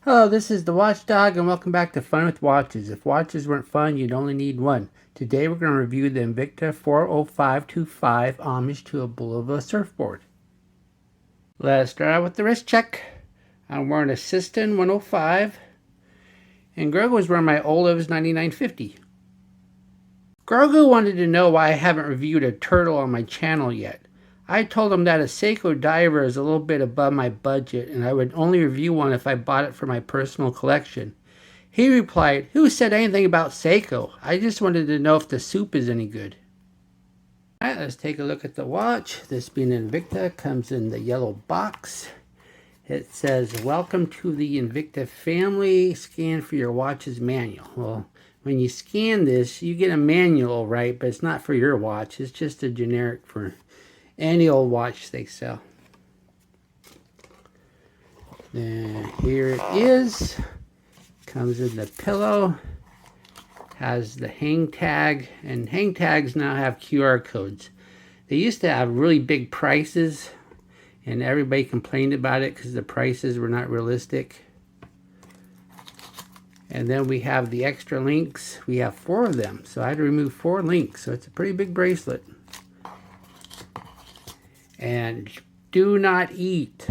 Hello, this is the Watchdog, and welcome back to Fun with Watches. If watches weren't fun, you'd only need one. Today we're going to review the Invicta 40525 homage to a Bulova surfboard. Let's start out with the wrist check. I'm wearing a System 105, and Grogu was wearing my Oliv's 9950. Grogu wanted to know why I haven't reviewed a turtle on my channel yet. I told him that a Seiko diver is a little bit above my budget and I would only review one if I bought it for my personal collection. He replied, "Who said anything about Seiko? I just wanted to know if the soup is any good." Alright, let's take a look at the watch. This being Invicta, comes in the yellow box. It says, "Welcome to the Invicta family. Scan for your watch's manual." Well, when you scan this, you get a manual, right? But it's not for your watch. It's just a generic for any old watch they sell. Then here it is. Comes in the pillow. Has the hang tag. And hang tags now have QR codes. They used to have really big prices, and everybody complained about it because the prices were not realistic. And then we have the extra links. We have 4 of them, so I had to remove 4 links. So it's a pretty big bracelet. And do not eat.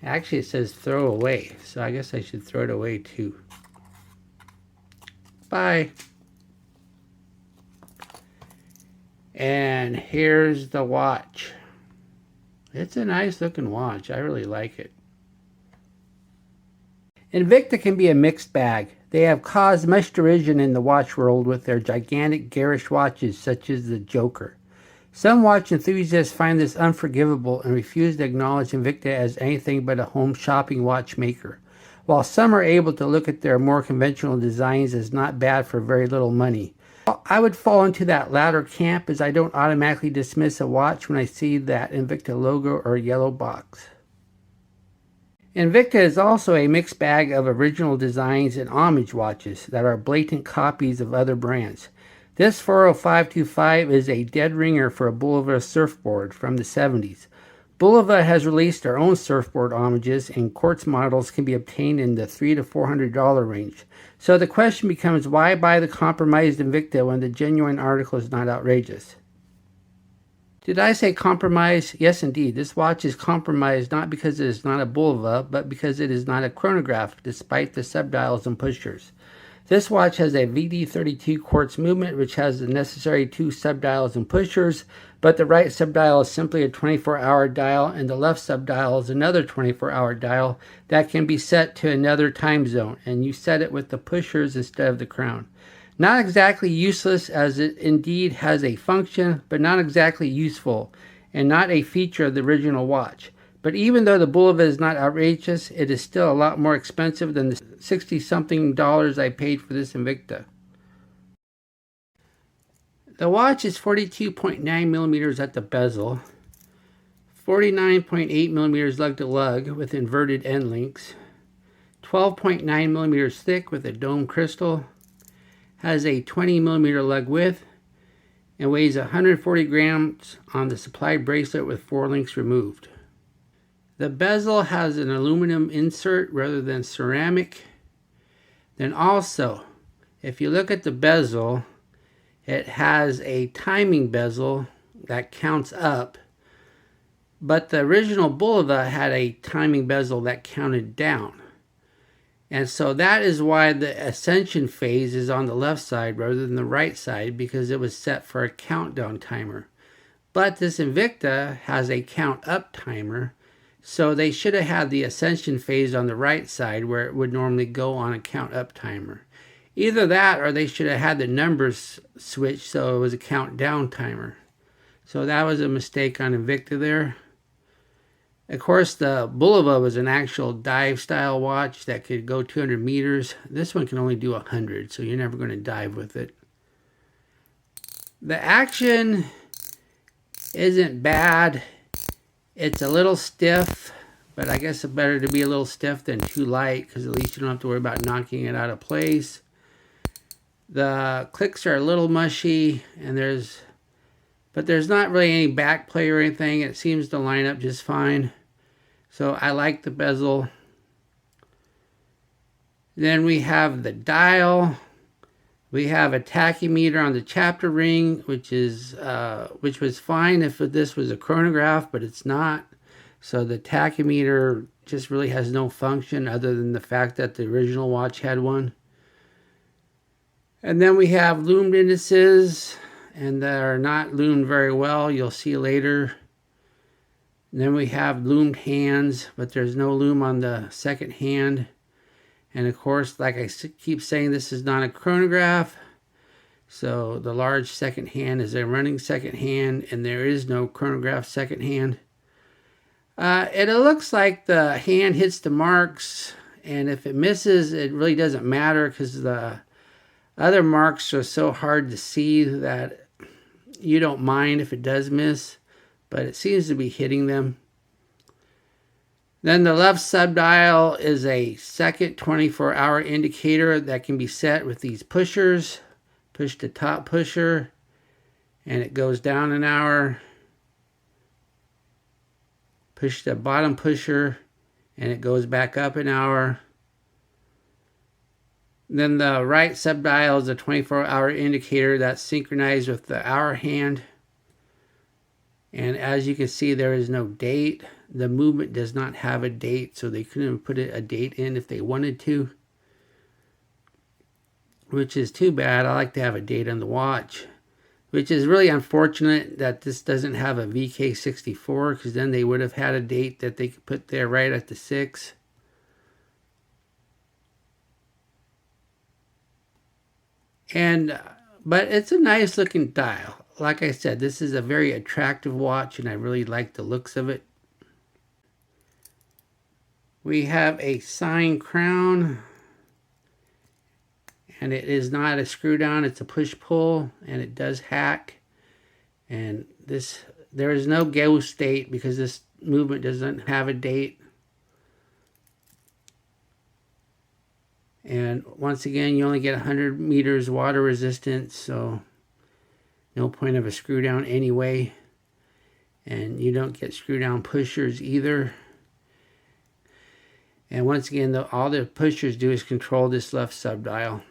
Actually, it says throw away, so I guess I should throw it away too. Bye. And here's the watch. It's a nice looking watch. I really like it. Invicta can be a mixed bag. They have caused much derision in the watch world with their gigantic garish watches such as the Joker. Some watch enthusiasts find this unforgivable and refuse to acknowledge Invicta as anything but a home shopping watchmaker, while some are able to look at their more conventional designs as not bad for very little money. I would fall into that latter camp, as I don't automatically dismiss a watch when I see that Invicta logo or yellow box. Invicta is also a mixed bag of original designs and homage watches that are blatant copies of other brands. This 40525 is a dead ringer for a Bulova surfboard from the 70s. Bulova has released their own surfboard homages, and quartz models can be obtained in the $300 to $400 range. So the question becomes, why buy the compromised Invicta when the genuine article is not outrageous? Did I say compromise? Yes, indeed. This watch is compromised not because it is not a Bulova, but because it is not a chronograph, despite the subdials and pushers. This watch has a VD32 quartz movement, which has the necessary 2 subdials and pushers, but the right subdial is simply a 24-hour dial, and the left subdial is another 24-hour dial that can be set to another time zone, and you set it with the pushers instead of the crown. Not exactly useless, as it indeed has a function, but not exactly useful, and not a feature of the original watch. But even though the Bulova is not outrageous, it is still a lot more expensive than the $60-something I paid for this Invicta. The watch is 42.9 millimeters at the bezel, 49.8 millimeters lug to lug with inverted end links, 12.9 millimeters thick with a dome crystal, has a 20 millimeter lug width, and weighs 140 grams on the supplied bracelet with 4 links removed. The bezel has an aluminum insert rather than ceramic. Then also, if you look at the bezel, it has a timing bezel that counts up, but the original Bulova had a timing bezel that counted down. And so that is why the ascension phase is on the left side rather than the right side, because it was set for a countdown timer. But this Invicta has a count up timer, so they should have had the ascension phase on the right side where it would normally go on a count up timer. Either that, or they should have had the numbers switched so it was a countdown timer. So that was a mistake on Invicta there. Of course, the Bulova was an actual dive style watch that could go 200 meters. This one can only do 100, so you're never going to dive with it. The action isn't bad. It's a little stiff, but I guess it's better to be a little stiff than too light, because at least you don't have to worry about knocking it out of place. The clicks are a little mushy, but there's not really any back play or anything. It seems to line up just fine. So I like the bezel. Then we have the dial. We have a tachymeter on the chapter ring, which was fine if this was a chronograph, but it's not. So the tachymeter just really has no function other than the fact that the original watch had one. And then we have loomed indices, and they're not loomed very well. You'll see later. And then we have loomed hands, but there's no loom on the second hand. And of course, like I keep saying, this is not a chronograph. So the large second hand is a running second hand, and there is no chronograph second hand. It looks like the hand hits the marks, and if it misses, it really doesn't matter because the other marks are so hard to see that you don't mind if it does miss, but it seems to be hitting them. Then the left subdial is a second 24-hour indicator that can be set with these pushers. Push the top pusher, and it goes down an hour. Push the bottom pusher, and it goes back up an hour. Then the right subdial is a 24-hour indicator that's synchronized with the hour hand. And as you can see, there is no date. The movement does not have a date, so they couldn't put a date in if they wanted to, which is too bad. I like to have a date on the watch, which is really unfortunate that this doesn't have a VK64, because then they would have had a date that they could put there right at the 6. But it's a nice looking dial. Like I said, this is a very attractive watch, and I really like the looks of it. We have a sign crown, and it is not a screw down, it's a push pull, and it does hack. And there is no ghost date because this movement doesn't have a date. And once again, you only get 100 meters water resistance, so no point of a screw down anyway. And you don't get screw down pushers either. And once again, all the pushers do is control this left subdial.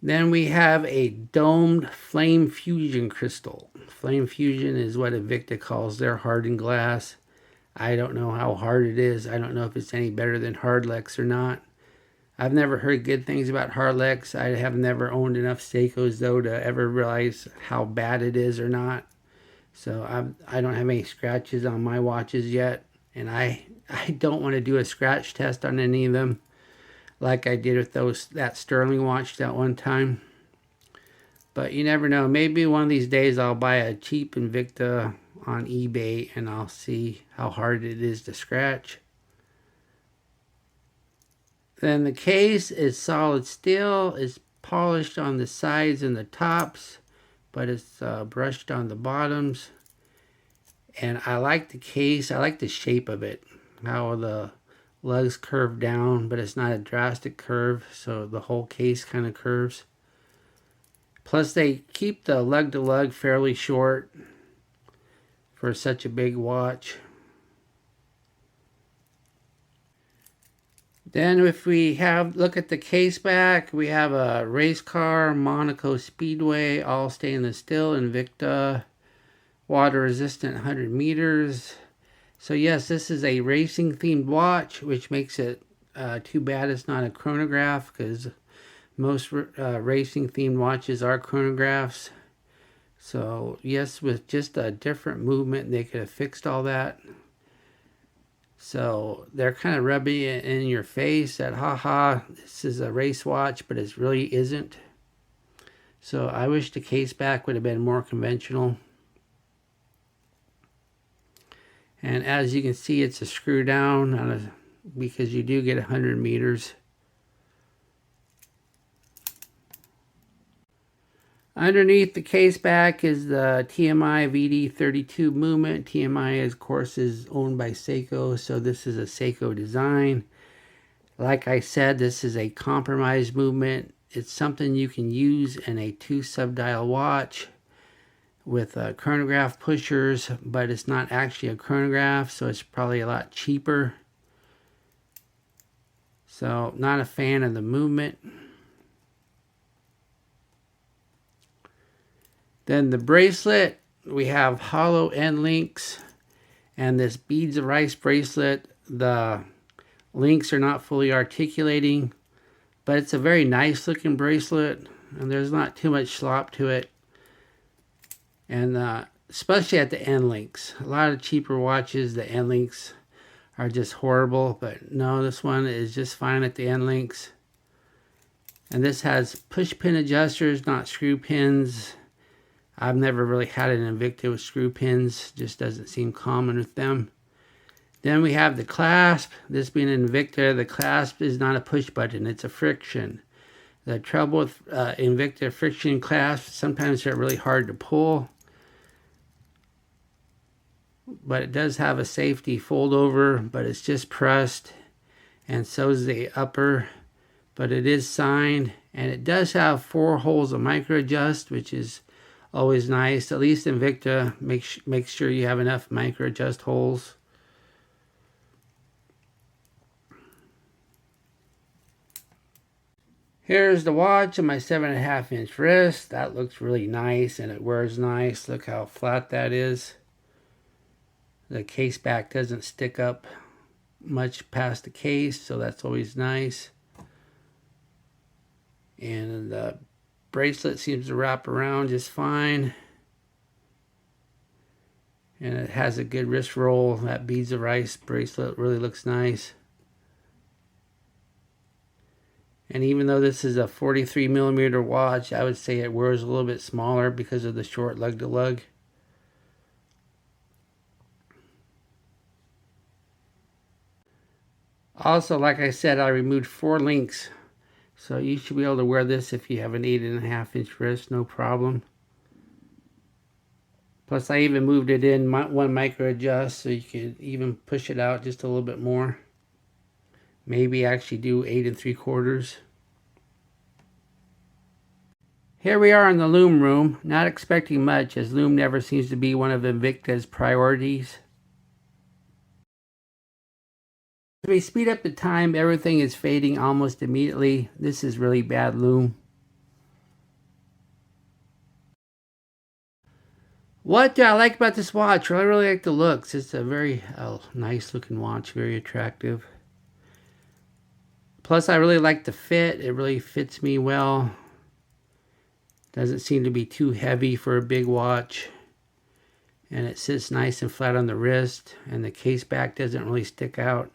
Then we have a domed flame fusion crystal. Flame fusion is what Invicta calls their hardened glass. I don't know how hard it is. I don't know if it's any better than Hardlex or not. I've never heard good things about Hardlex. I have never owned enough Seikos, though, to ever realize how bad it is or not. So I don't have any scratches on my watches yet. And I don't want to do a scratch test on any of them like I did with that Sterling watch that one time. But you never know. Maybe one of these days I'll buy a cheap Invicta on eBay and I'll see how hard it is to scratch. Then the case is solid steel. It's polished on the sides and the tops, but it's brushed on the bottoms. And I like the case. I like the shape of it. How the lugs curve down, but it's not a drastic curve, so the whole case kind of curves. Plus they keep the lug to lug fairly short for such a big watch. Then if we look at the case back, we have a race car, Monaco Speedway, all stainless steel, Invicta, water resistant 100 meters. So yes, this is a racing themed watch, which makes it too bad it's not a chronograph, because most racing themed watches are chronographs. So yes, with just a different movement, they could have fixed all that. So they're kind of rubbing it in your face that, haha, this is a race watch, but it really isn't. So I wish the case back would have been more conventional. And as you can see, it's a screw down because you do get 100 meters. Underneath the case back is the TMI VD32 movement. TMI, of course, is owned by Seiko, so this is a Seiko design. Like I said, this is a compromise movement. It's something you can use in a 2 subdial watch with chronograph pushers, but it's not actually a chronograph, so it's probably a lot cheaper. So not a fan of the movement. Then the bracelet, we have hollow end links and this beads of rice bracelet. The links are not fully articulating, but it's a very nice looking bracelet and there's not too much slop to it. And especially at the end links. A lot of cheaper watches, the end links are just horrible, but no, this one is just fine at the end links. And this has push pin adjusters, not screw pins. I've never really had an Invicta with screw pins, just doesn't seem common with them. Then we have the clasp. This being an Invicta, the clasp is not a push button, it's a friction. The trouble with Invicta friction clasps, sometimes they're really hard to pull. But it does have a safety fold over, but it's just pressed. And so is the upper, but it is signed. And it does have 4 holes of micro adjust, which is always nice. At least Invicta make sure you have enough micro adjust holes. Here's the watch on my 7.5 inch wrist. That looks really nice and it wears nice. Look how flat that is. The case back doesn't stick up much past the case, so that's always nice. And the bracelet seems to wrap around just fine. And it has a good wrist roll. That beads of rice bracelet really looks nice. And even though this is a 43mm watch, I would say it wears a little bit smaller because of the short lug to lug. Also, like I said, I removed 4 links. So you should be able to wear this if you have an 8.5 inch wrist, no problem. Plus I even moved it in 1 micro adjust so you could even push it out just a little bit more. Maybe actually do 8 3/4. Here we are in the Loom room. Not expecting much, as Loom never seems to be one of Invicta's priorities. If we speed up the time, everything is fading almost immediately. This is really bad Loom. What do I like about this watch? Well, I really like the looks. It's a very nice looking watch, very attractive. Plus, I really like the fit. It really fits me well. Doesn't seem to be too heavy for a big watch. And it sits nice and flat on the wrist. And the case back doesn't really stick out.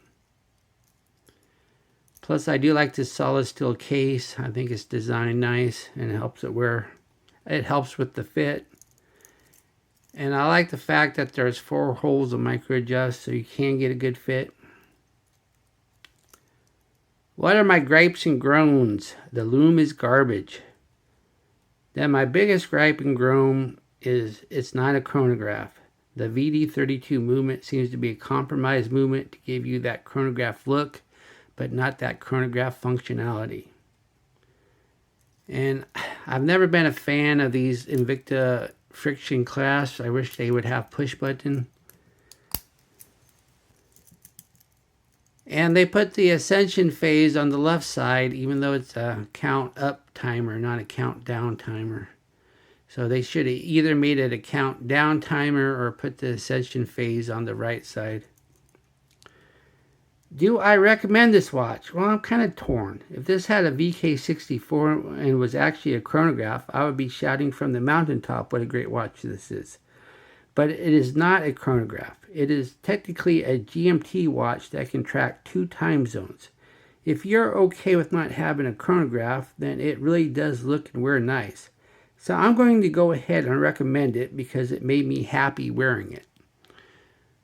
Plus, I do like this solid steel case. I think it's designed nice and it helps it wear. It helps with the fit. And I like the fact that there's 4 holes of micro adjust so you can get a good fit. What are my gripes and groans? The Loom is garbage. Then my biggest gripe and groan is it's not a chronograph. The VD32 movement seems to be a compromised movement to give you that chronograph look, but not that chronograph functionality. And I've never been a fan of these Invicta friction clasps. I wish they would have push button. And they put the ascension phase on the left side, even though it's a count up timer, not a count down timer. So they should have either made it a count down timer or put the ascension phase on the right side. Do I recommend this watch? Well, I'm kind of torn. If this had a VK64 and was actually a chronograph, I would be shouting from the mountaintop what a great watch this is. But it is not a chronograph. It is technically a GMT watch that can track 2 time zones. If you're okay with not having a chronograph, then it really does look and wear nice. So I'm going to go ahead and recommend it because it made me happy wearing it.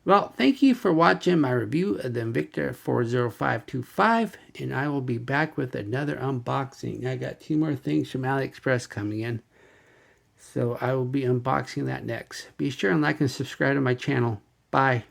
Well, thank you for watching my review of the Invicta 40525, and I will be back with another unboxing. I got 2 more things from AliExpress coming in, so I will be unboxing that next. Be sure and like and subscribe to my channel. Bye.